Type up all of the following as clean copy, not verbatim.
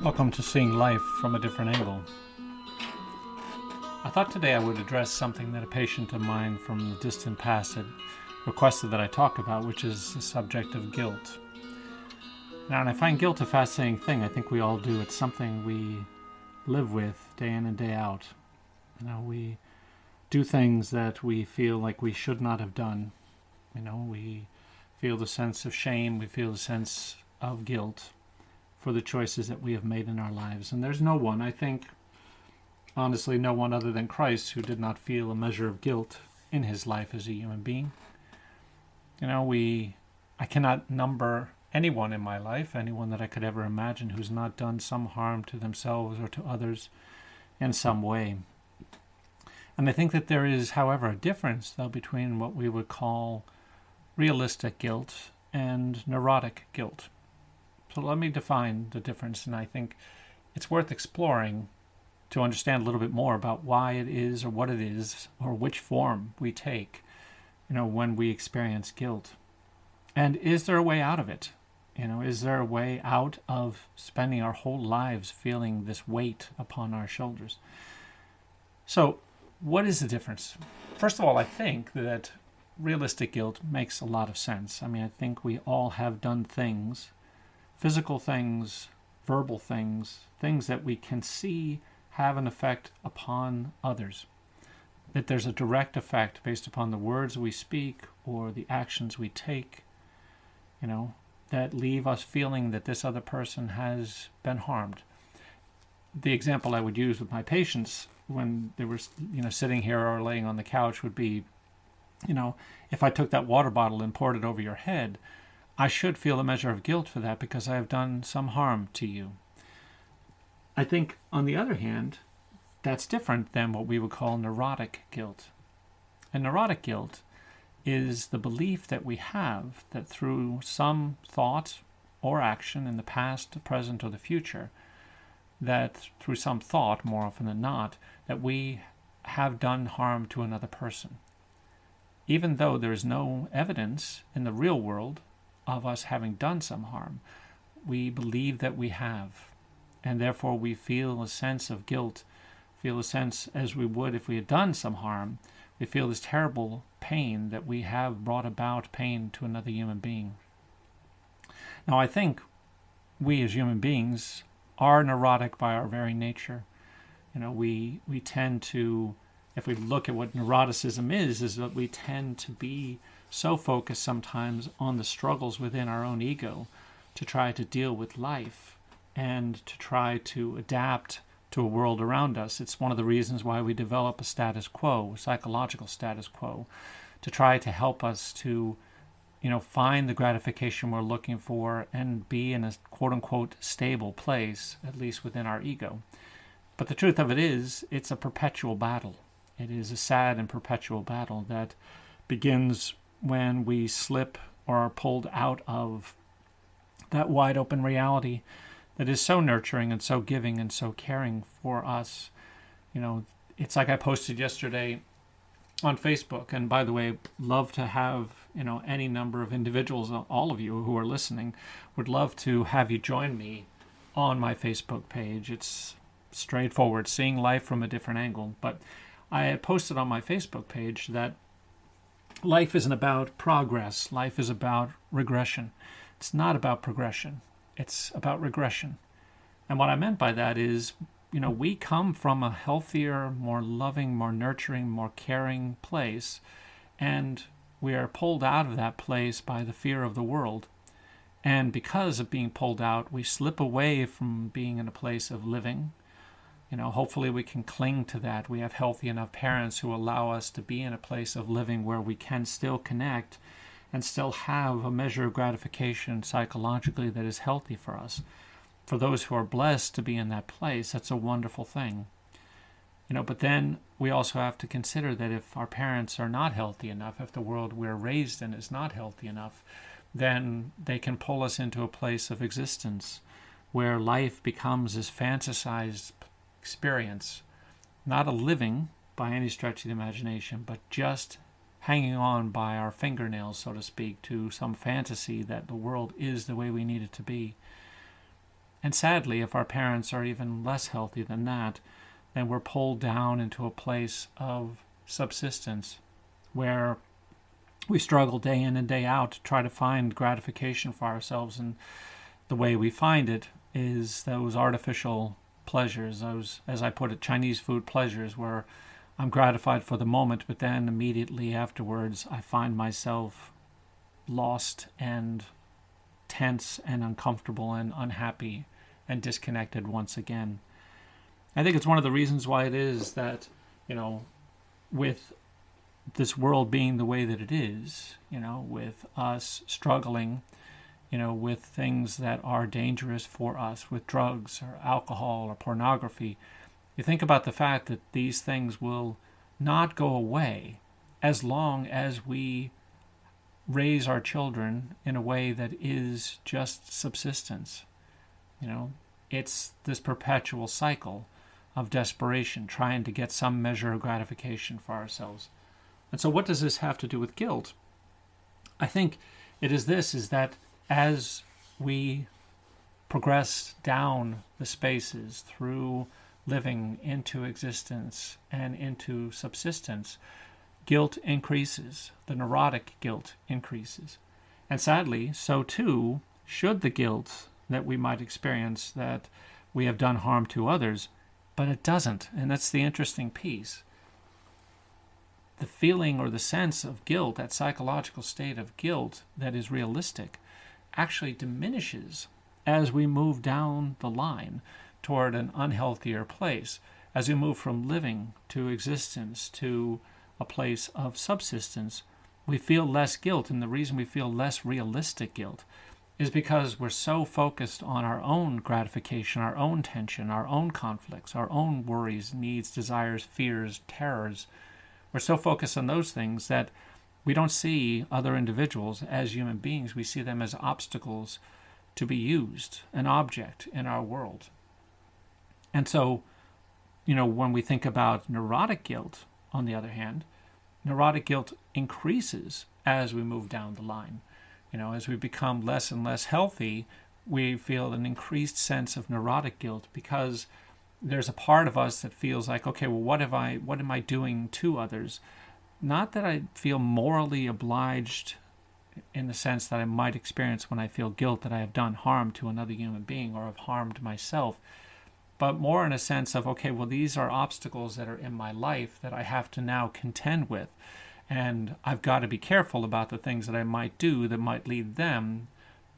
Welcome to Seeing Life from a Different Angle. I thought today I would address something that a patient of mine from the distant past had requested that I talk about, which is the subject of guilt. Now, and I find guilt a fascinating thing. I think we all do. It's something we live with day in and day out. We do things that we feel like we should not have done. We feel the sense of shame. We feel the sense of guilt for the choices that we have made in our lives. And there's no one, I think, honestly, no one other than Christ who did not feel a measure of guilt in his life as a human being. I cannot number anyone in my life, anyone that I could ever imagine who's not done some harm to themselves or to others in some way. And I think that there is, however, a difference, though, between what we would call realistic guilt and neurotic guilt. So let me define the difference, and I think it's worth exploring to understand a little bit more about why it is or what it is or which form we take, when we experience guilt. And is there a way out of it? Is there a way out of spending our whole lives feeling this weight upon our shoulders? So what is the difference? First of all, I think that realistic guilt makes a lot of sense. I think we all have done things, physical things, verbal things, things that we can see have an effect upon others. That there's a direct effect based upon the words we speak or the actions we take, that leave us feeling that this other person has been harmed. The example I would use with my patients when they were, sitting here or laying on the couch would be, if I took that water bottle and poured it over your head, I should feel a measure of guilt for that because I have done some harm to you. I think, on the other hand, that's different than what we would call neurotic guilt. And neurotic guilt is the belief that we have that through some thought or action in the past, the present, or the future, that through some thought, more often than not, that we have done harm to another person. Even though there is no evidence in the real world of us having done some harm, we believe that we have. And therefore we feel a sense of guilt, feel a sense as we would if we had done some harm. We feel this terrible pain that we have brought about pain to another human being. Now I think we as human beings are neurotic by our very nature. We tend to, if we look at what neuroticism is that we tend to be so focused sometimes on the struggles within our own ego to try to deal with life and to try to adapt to a world around us. It's one of the reasons why we develop a status quo, a psychological status quo, to try to help us to, find the gratification we're looking for and be in a quote-unquote stable place, at least within our ego. But the truth of it is, it's a perpetual battle. It is a sad and perpetual battle that begins when we slip or are pulled out of that wide open reality that is so nurturing and so giving and so caring for us. It's like I posted yesterday on Facebook, and by the way, love to have, any number of individuals, all of you who are listening, would love to have you join me on my Facebook page. It's straightforward, Seeing Life from a Different Angle. But I had posted on my Facebook page that life isn't about progress. Life is about regression. It's not about progression. It's about regression. And what I meant by that is, we come from a healthier, more loving, more nurturing, more caring place, and we are pulled out of that place by the fear of the world. And because of being pulled out, we slip away from being in a place of living. Hopefully we can cling to that. We have healthy enough parents who allow us to be in a place of living where we can still connect and still have a measure of gratification psychologically that is healthy for us. For those who are blessed to be in that place, that's a wonderful thing. But then we also have to consider that if our parents are not healthy enough, if the world we're raised in is not healthy enough, then they can pull us into a place of existence where life becomes this fantasized experience, not a living by any stretch of the imagination, but just hanging on by our fingernails, so to speak, to some fantasy that the world is the way we need it to be. And sadly, if our parents are even less healthy than that, then we're pulled down into a place of subsistence where we struggle day in and day out to try to find gratification for ourselves. And the way we find it is those artificial pleasures, those, as I put it, Chinese food pleasures, where I'm gratified for the moment, but then immediately afterwards I find myself lost and tense and uncomfortable and unhappy and disconnected once again. I think it's one of the reasons why it is that, with this world being the way that it is, with us struggling, with things that are dangerous for us, with drugs or alcohol or pornography, you think about the fact that these things will not go away as long as we raise our children in a way that is just subsistence. It's this perpetual cycle of desperation, trying to get some measure of gratification for ourselves. And so what does this have to do with guilt? I think it is that as we progress down the spaces through living into existence and into subsistence, guilt increases. The neurotic guilt increases. And sadly, so too should the guilt that we might experience that we have done harm to others, but it doesn't. And that's the interesting piece. The feeling or the sense of guilt, that psychological state of guilt that is realistic, actually diminishes as we move down the line toward an unhealthier place, as we move from living to existence to a place of subsistence. We feel less guilt, and the reason we feel less realistic guilt is because we're so focused on our own gratification, our own tension, our own conflicts, our own worries, needs, desires, fears, terrors. We're so focused on those things that we don't see other individuals as human beings. We see them as obstacles to be used, an object in our world. And so, when we think about neurotic guilt, on the other hand, neurotic guilt increases as we move down the line. As we become less and less healthy, we feel an increased sense of neurotic guilt because there's a part of us that feels like, okay, well, what am I doing to others? Not that I feel morally obliged in the sense that I might experience when I feel guilt that I have done harm to another human being or have harmed myself, but more in a sense of, okay, well, these are obstacles that are in my life that I have to now contend with. And I've got to be careful about the things that I might do that might lead them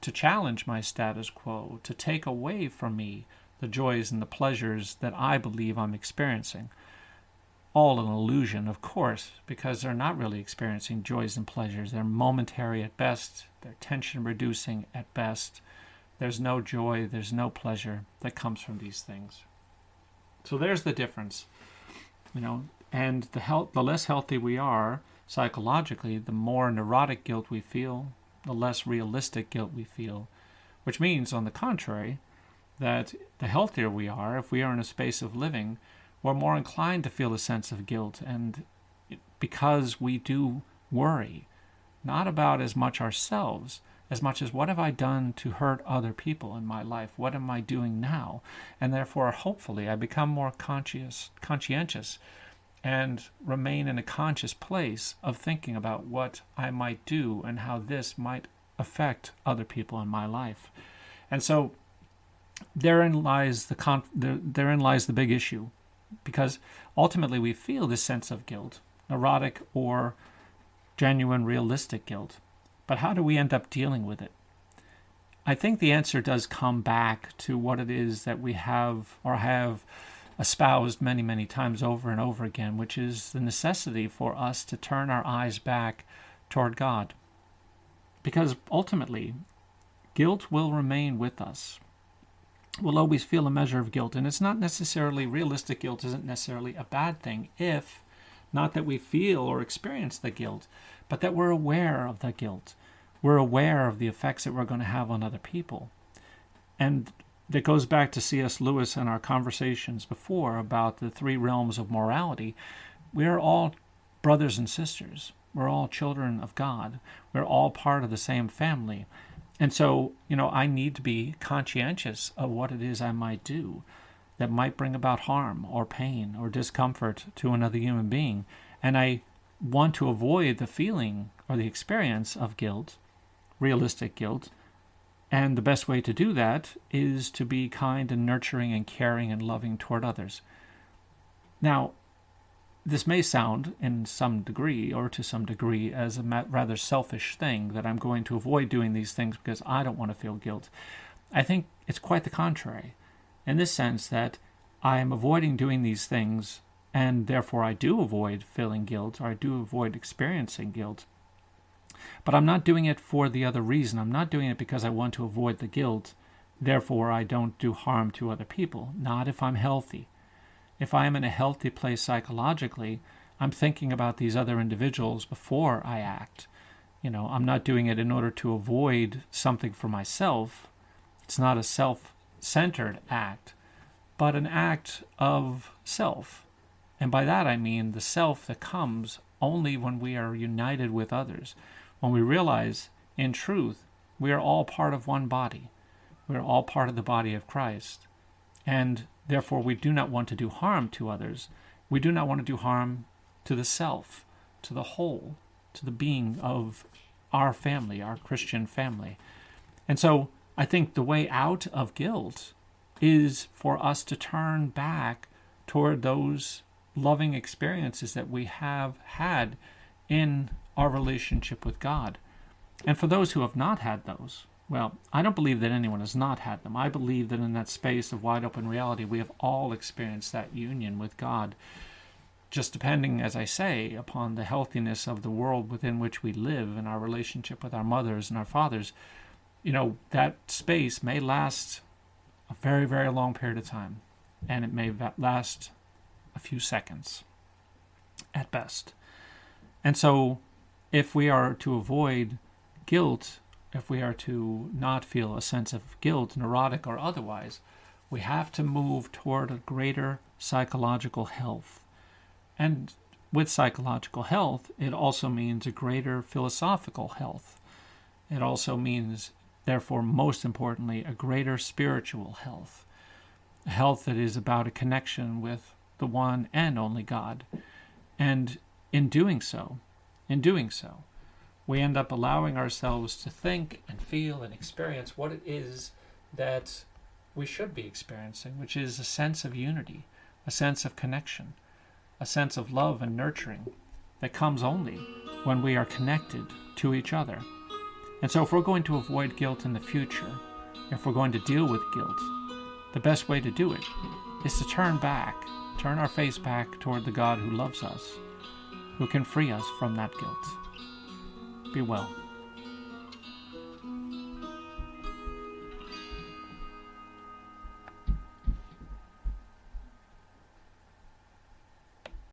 to challenge my status quo, to take away from me the joys and the pleasures that I believe I'm experiencing. All an illusion, of course, because they're not really experiencing joys and pleasures. They're momentary at best. They're tension-reducing at best. There's no joy, there's no pleasure that comes from these things. So there's the difference. And the less healthy we are psychologically, the more neurotic guilt we feel, the less realistic guilt we feel, which means, on the contrary, that the healthier we are, if we are in a space of living, we're more inclined to feel a sense of guilt. And because we do worry, not about as much ourselves, as much as what have I done to hurt other people in my life? What am I doing now? And therefore, hopefully, I become more conscientious and remain in a conscious place of thinking about what I might do and how this might affect other people in my life. And so therein lies the big issue, because ultimately we feel this sense of guilt, neurotic or genuine realistic guilt. But how do we end up dealing with it? I think the answer does come back to what it is that we have espoused many, many times over and over again, which is the necessity for us to turn our eyes back toward God. Because ultimately, guilt will remain with us. We'll always feel a measure of guilt, and it's not necessarily, realistic guilt isn't necessarily a bad thing if, not that we feel or experience the guilt, but that we're aware of the guilt. We're aware of the effects that we're going to have on other people. And that goes back to C.S. Lewis and our conversations before about the three realms of morality. We're all brothers and sisters. We're all children of God. We're all part of the same family. And so, I need to be conscientious of what it is I might do that might bring about harm or pain or discomfort to another human being. And I want to avoid the feeling or the experience of guilt, realistic guilt. And the best way to do that is to be kind and nurturing and caring and loving toward others. Now, this may sound in some degree or to some degree as a rather selfish thing, that I'm going to avoid doing these things because I don't want to feel guilt. I think it's quite the contrary, in this sense that I am avoiding doing these things, and therefore I do avoid feeling guilt, or I do avoid experiencing guilt. But I'm not doing it for the other reason. I'm not doing it because I want to avoid the guilt, therefore I don't do harm to other people. Not if I'm healthy. If I am in a healthy place psychologically, I'm thinking about these other individuals before I act. I'm not doing it in order to avoid something for myself. It's not a self-centered act, but an act of self. And by that I mean the self that comes only when we are united with others, when we realize, in truth, we are all part of one body. We are all part of the body of Christ. And therefore, we do not want to do harm to others. We do not want to do harm to the self, to the whole, to the being of our family, our Christian family. And so I think the way out of guilt is for us to turn back toward those loving experiences that we have had in our relationship with God. And for those who have not had those, well, I don't believe that anyone has not had them. I believe that in that space of wide open reality, we have all experienced that union with God, just depending, as I say, upon the healthiness of the world within which we live and our relationship with our mothers and our fathers. That space may last a very, very long period of time, and it may last a few seconds at best. And so if we are to avoid guilt, if we are to not feel a sense of guilt, neurotic or otherwise, we have to move toward a greater psychological health. And with psychological health, it also means a greater philosophical health. It also means, therefore, most importantly, a greater spiritual health. A health that is about a connection with the one and only God. And in doing so, we end up allowing ourselves to think and feel and experience what it is that we should be experiencing, which is a sense of unity, a sense of connection, a sense of love and nurturing that comes only when we are connected to each other. And so if we're going to avoid guilt in the future, if we're going to deal with guilt, the best way to do it is to turn our face back toward the God who loves us, who can free us from that guilt. Be well.